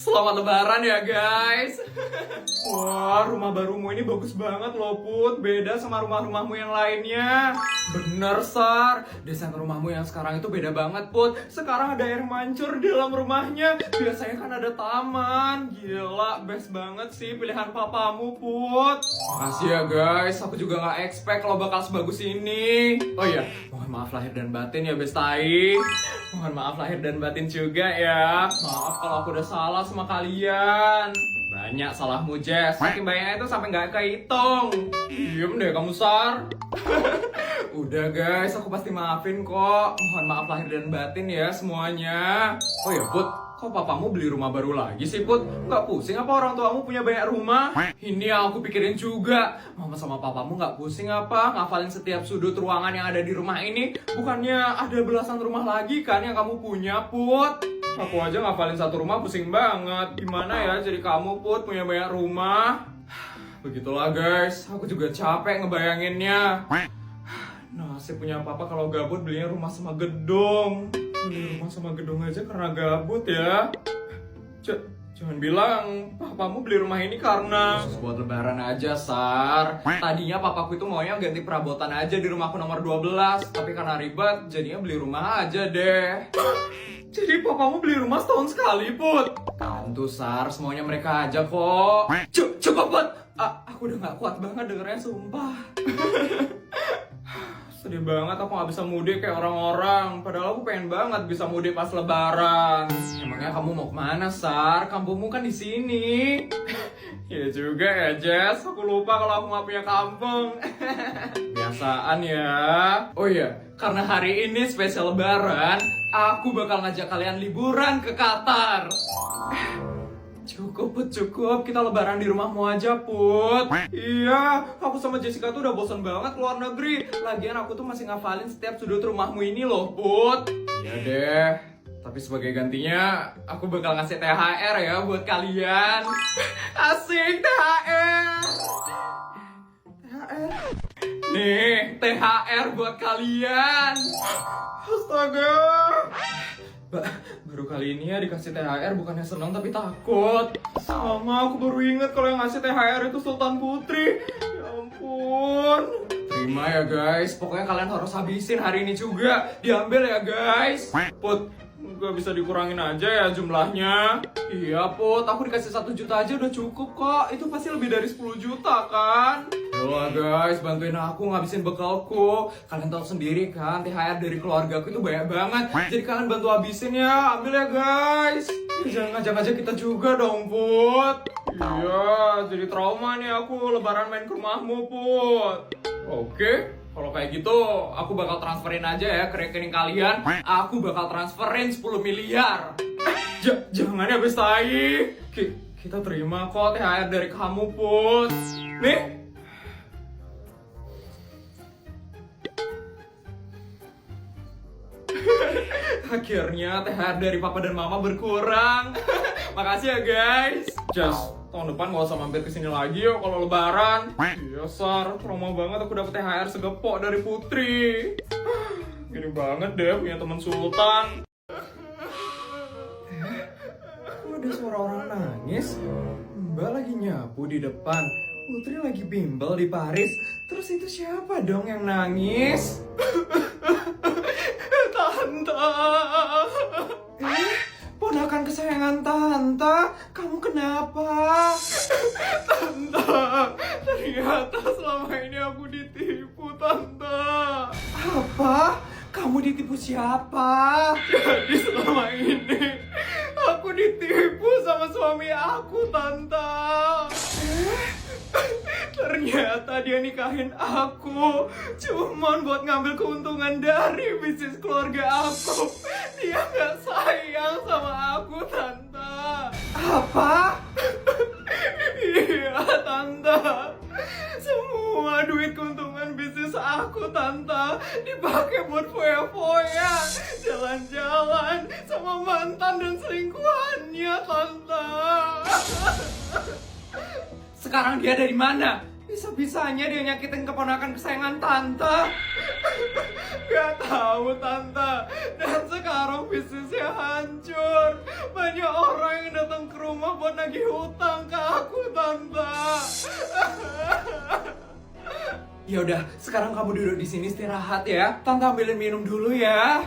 Selamat lebaran ya guys. Wah, rumah barumu ini bagus banget loh Put. Beda sama rumah-rumahmu yang lainnya. Bener Sar, desain rumahmu yang sekarang itu beda banget Put. Sekarang ada air mancur di dalam rumahnya. Biasanya kan ada taman. Gila, best banget sih pilihan papamu Put. Makasih ya guys, aku juga gak expect kalau bakal sebagus ini. Oh iya, mohon maaf lahir dan batin ya Bestai. Mohon maaf lahir dan batin juga ya. Maaf kalau aku udah salah sama kalian. Banyak salahmu Jess, saking banyaknya itu sampai nggak kehitung. Diem deh kamu Sar. Udah guys, aku pasti maafin kok. Mohon maaf lahir dan batin ya semuanya. Oh ya Put, kok papamu beli rumah baru lagi sih Put? Nggak pusing apa orang tuamu punya banyak rumah? Ini yang aku pikirin juga. Mama sama papamu nggak pusing apa ngafalin setiap sudut ruangan yang ada di rumah ini? Bukannya ada belasan rumah lagi kan yang kamu punya Put? Aku aja ngafalin satu rumah pusing banget. Gimana ya jadi kamu Put punya banyak rumah? Begitulah guys, aku juga capek ngebayanginnya. Nasib punya papa kalau gabut belinya rumah sama gedung. Beli rumah sama gedung aja karena gabut ya. Jangan bilang papamu beli rumah ini karena khusus buat lebaran aja Sar. Tadinya papaku itu maunya ganti perabotan aja di rumahku nomor 12. Tapi karena ribet jadinya beli rumah aja deh. Jadi papamu beli rumah setahun sekali Put? Tentu Sar, semuanya mereka aja kok. Cukup Put, aku udah gak kuat banget dengernya sumpah. Sedih banget aku gak bisa mudik kayak orang-orang. Padahal aku pengen banget bisa mudik pas lebaran. Emangnya kamu mau kemana Sar? Kampungmu kan di sini. Ya juga ya Jess, aku lupa kalau aku gak punya kampung. Biasaan ya. Oh iya, karena hari ini spesial lebaran, aku bakal ngajak kalian liburan ke Qatar. Cukup Put, cukup. Kita lebaran di rumahmu aja Put. Iya, aku sama Jessica tuh udah bosan banget keluar negeri. Lagian aku tuh masih ngafalin setiap sudut rumahmu ini loh Put. Iya deh, tapi sebagai gantinya aku bakal ngasih THR ya buat kalian. Asik THR. THR. Nih, THR buat kalian. Astaga. Baru kali ini ya dikasih THR bukannya senang tapi takut. Sama aku baru inget kalau yang ngasih THR itu Sultan Putri. Ya ampun. Terima ya guys, pokoknya kalian harus habisin hari ini juga. Diambil ya guys. Put, gak bisa dikurangin aja ya jumlahnya. Iya Put, aku dikasih 1 juta aja udah cukup kok. Itu pasti lebih dari 10 juta kan. Yolah guys, bantuin aku ngabisin bekalku. Kalian tahu sendiri kan, THR dari keluargaku itu banyak banget. Jadi kalian bantu habisin ya, ambil ya guys. Jangan ngajak-ngajak kita juga dong Put. Iya, jadi trauma nih aku lebaran main ke rumahmu Put. Oke, kalau kayak gitu aku bakal transferin aja ya ke rekening kalian. Aku bakal transferin 10 miliar. Jangan ya Bestai. Kita terima kok THR dari kamu Put. Nih. Akhirnya THR dari papa dan mama berkurang. Makasih ya guys. Just tahun depan gak usah mampir kesini lagi yuk kalau lebaran. Iya Sar, trauma banget aku dapet THR segepok dari Putri. Gini banget deh punya teman Sultan. Kok ada suara orang nangis? Mbak lagi nyapu di depan, Putri lagi bimbel di Paris. Terus itu siapa dong yang nangis? Tante. Ponakan kesayangan Tante, kamu kenapa? Tante, ternyata selama ini aku ditipu Tante. Apa? Kamu ditipu siapa? Jadi selama ini aku ditipu sama suami aku Tante. Ternyata dia nikahin aku cuman buat ngambil keuntungan dari bisnis keluarga aku. Dia gak sayang sama aku Tante. Apa? Iya Tante. Semua duit keuntungan bisnis aku Tante dipakai buat foya-foya, jalan-jalan sama mantan dan selingkuhannya Tante. Sekarang dia ada di mana? Bisa-bisanya dia nyakitin keponakan kesayangan Tante. Gak tahu Tante. Dan sekarang bisnisnya hancur. Banyak orang yang datang ke rumah buat nagih hutang ke aku Tante. Ya udah, sekarang kamu duduk di sini istirahat ya. Tante ambilin minum dulu ya.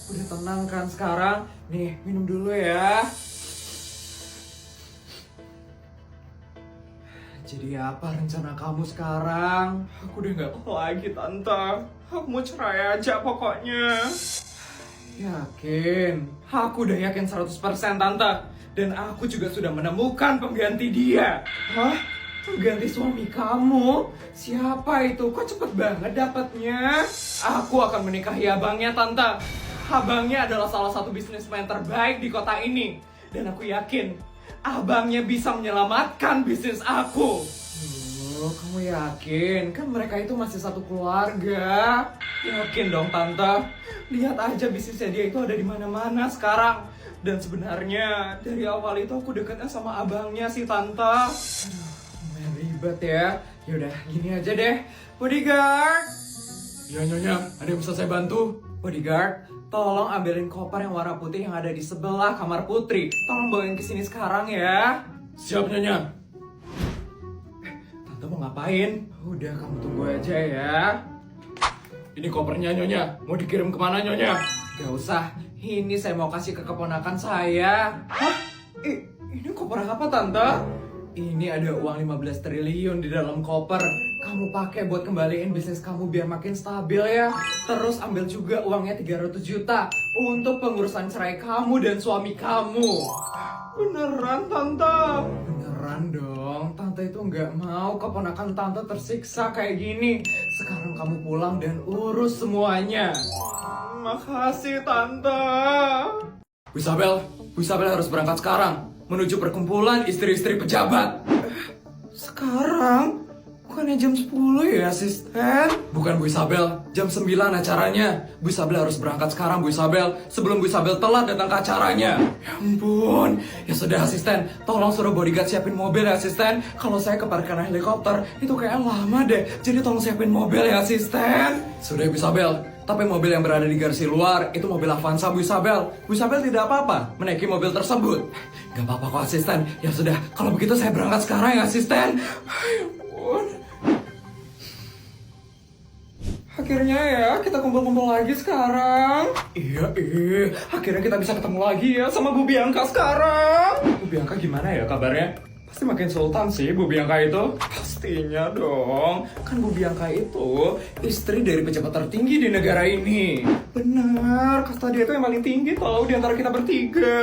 Udah tenang kan sekarang? Nih, minum dulu ya. Jadi apa rencana kamu sekarang? Aku udah gak tahu lagi Tante. Aku mau cerai aja pokoknya. Yakin? Aku udah yakin 100% Tante. Dan aku juga sudah menemukan pengganti dia. Hah? Pengganti suami kamu? Siapa itu? Kok cepet banget dapatnya? Aku akan menikahi abangnya Tante. Abangnya adalah salah satu bisnismen terbaik di kota ini. Dan aku yakin abangnya bisa menyelamatkan bisnis aku. Oh, kamu yakin? Kan mereka itu masih satu keluarga. Yakin dong Tante. Lihat aja bisnisnya dia itu ada di mana-mana sekarang. Dan sebenarnya dari awal itu aku dekatnya sama abangnya sih Tante. Aduh, lumayan ribet ya. Yaudah, gini aja deh. Bodyguard. Ya Nyonya, ada yang bisa saya bantu? Bodyguard, tolong ambilin koper yang warna putih yang ada di sebelah kamar Putri. Tolong bawain ke sini sekarang ya. Siap Nyonya. Tante mau ngapain? Udah, kamu tunggu aja ya. Ini kopernya Nyonya. Mau dikirim kemana Nyonya? Gak usah. Ini saya mau kasih ke keponakan saya. Hah? Ini koper apa Tante? Ini ada uang 15 triliun di dalam koper. Kamu pakai buat kembaliin bisnis kamu biar makin stabil ya. Terus ambil juga uangnya 300 juta untuk pengurusan cerai kamu dan suami kamu. Beneran Tante? Beneran dong. Tante itu nggak mau keponakan Tante tersiksa kayak gini. Sekarang kamu pulang dan urus semuanya. Makasih Tante. Bu Isabel harus berangkat sekarang menuju perkumpulan istri-istri pejabat. Sekarang? Bukannya jam 10 ya asisten? Bukan Bu Isabel, jam 9 acaranya. Bu Isabel harus berangkat sekarang Bu Isabel, sebelum Bu Isabel telat datang ke acaranya. Ya ampun. Ya sudah asisten, tolong suruh bodyguard siapin mobil ya asisten. Kalau saya ke parkiran helikopter itu kayak lama deh. Jadi tolong siapin mobil ya asisten. Sudah Bu Isabel, tapi mobil yang berada di garasi luar itu mobil Avanza Bu Isabel. Bu Isabel tidak apa-apa menaiki mobil tersebut. Gak apa-apa kok asisten. Ya sudah, kalau begitu saya berangkat sekarang ya asisten. Ya ampun. Akhirnya ya, kita kumpul-kumpul lagi sekarang. Iya, akhirnya kita bisa ketemu lagi ya sama Bu Bianca sekarang. Bu Bianca gimana ya kabarnya? Pasti makin sultan sih Bu Bianca itu. Pastinya dong. Kan Bu Bianca itu istri dari pejabat tertinggi di negara ini. Benar, kasta dia itu yang paling tinggi tau di antara kita bertiga.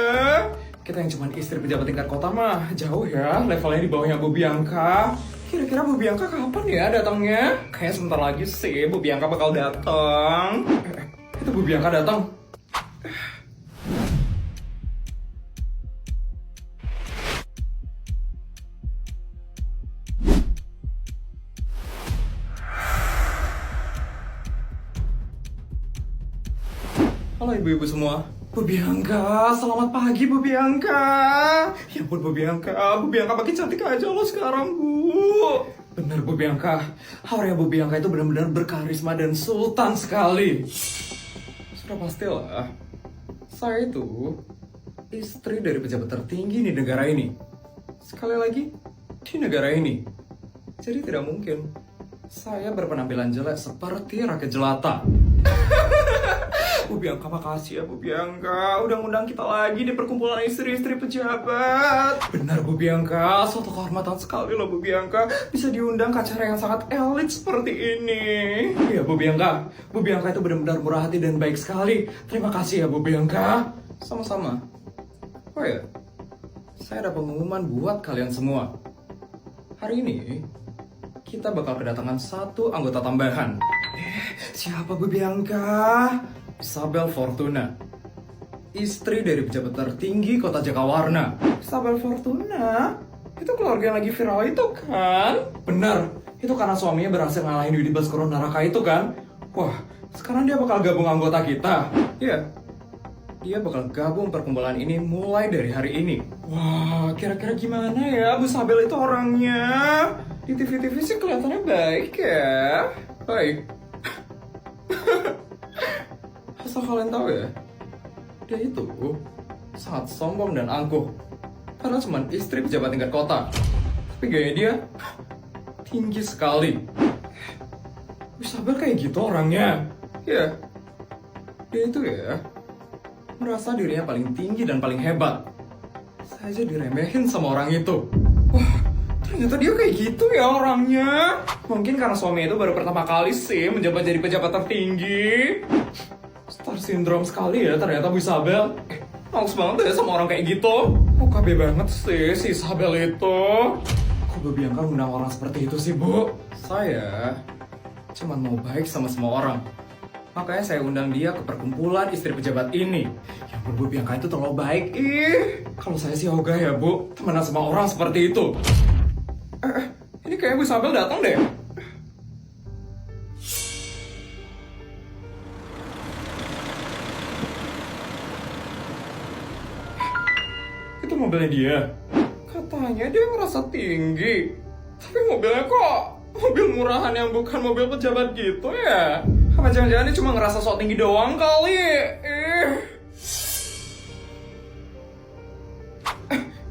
Kita yang cuma istri pejabat tingkat kota mah jauh ya levelnya di bawahnya Bu Bianca. Kira-kira Bu Bianca kapan ya datangnya? Kayaknya sebentar lagi sih Bu Bianca bakal datang. Itu Bu Bianca datang. Halo ibu-ibu semua. Bu Bianca, selamat pagi Bu Bianca. Ya ampun Bu Bianca makin cantik aja lo sekarang Bu. Bener Bu Bianca, auranya Bu Bianca itu benar-benar berkarisma dan sultan sekali. Sudah pastilah, saya itu istri dari pejabat tertinggi di negara ini. Sekali lagi, di negara ini. Jadi tidak mungkin saya berpenampilan jelek seperti rakyat jelata. Bu Bianca, makasih ya Bu Bianca udah ngundang kita lagi di perkumpulan istri-istri pejabat. Benar Bu Bianca, suatu kehormatan sekali loh Bu Bianca bisa diundang ke acara yang sangat elit seperti ini. Iya Bu Bianca itu benar-benar murah hati dan baik sekali. Terima kasih ya Bu Bianca. Sama-sama. Oh ya, saya ada pengumuman buat kalian semua. Hari ini kita bakal kedatangan satu anggota tambahan. Siapa Bu Bianca? Isabel Fortuna, istri dari pejabat tertinggi kota Jakawarna. Isabel Fortuna? Itu keluarga yang lagi viral itu kan? Bener, itu karena suaminya berhasil ngalahin Widi Baskoro Naraka itu kan? Wah, sekarang dia bakal gabung anggota kita. Iya. dia bakal gabung perkumpulan ini mulai dari hari ini. Wah, kira-kira gimana ya Bu Sabel itu orangnya? Di TV-TV sih kelihatannya baik ya. Baik. Asal kalian tahu ya, dia itu sangat sombong dan angkuh. Karena cuma istri pejabat tingkat kota. Tapi gaya dia tinggi sekali. Bisa kayak gitu orangnya. Ya, dia itu ya merasa dirinya paling tinggi dan paling hebat. Saya aja diremehin sama orang itu. Wah, ternyata dia kayak gitu ya orangnya. Mungkin karena suami itu baru pertama kali sih menjabat jadi pejabat tertinggi. Star syndrome sekali ya ternyata Bu Isabel. Males banget ya sama orang kayak gitu. Kok KB banget sih si Isabel itu. Kok Bu Bianca undang orang seperti itu sih Bu? Saya cuma mau baik sama semua orang. Makanya saya undang dia ke perkumpulan istri pejabat ini. Ya Bu Bianca itu terlalu baik. Kalau saya sih ogah ya Bu, temenan sama orang seperti itu. Ini kayak Bu Isabel datang deh. Itu mobilnya dia. Katanya dia merasa tinggi. Tapi mobilnya kok mobil murahan yang bukan mobil pejabat gitu ya? Apa jangan-jangan dia cuma ngerasa sok tinggi doang kali?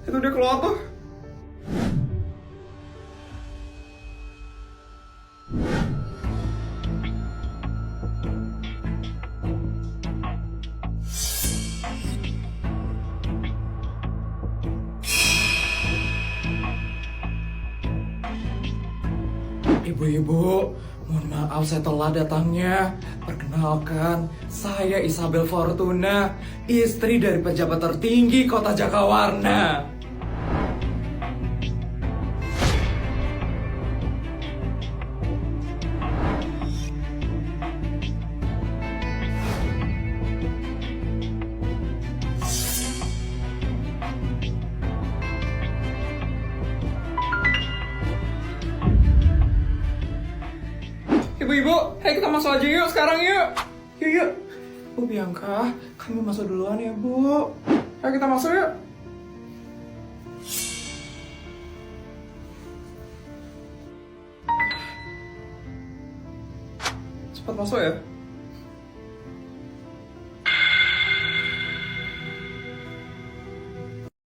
Itu dia keluar tuh. Ibu-ibu, mohon maaf saya telat datangnya. Perkenalkan, saya Isabel Fortuna, istri dari pejabat tertinggi kota Jakawarna. Ibu-ibu, ayo kita masuk aja yuk sekarang yuk. Yuk. Bu Bianca, kami masuk duluan ya Bu. Ayo kita masuk yuk. Cepat masuk ya.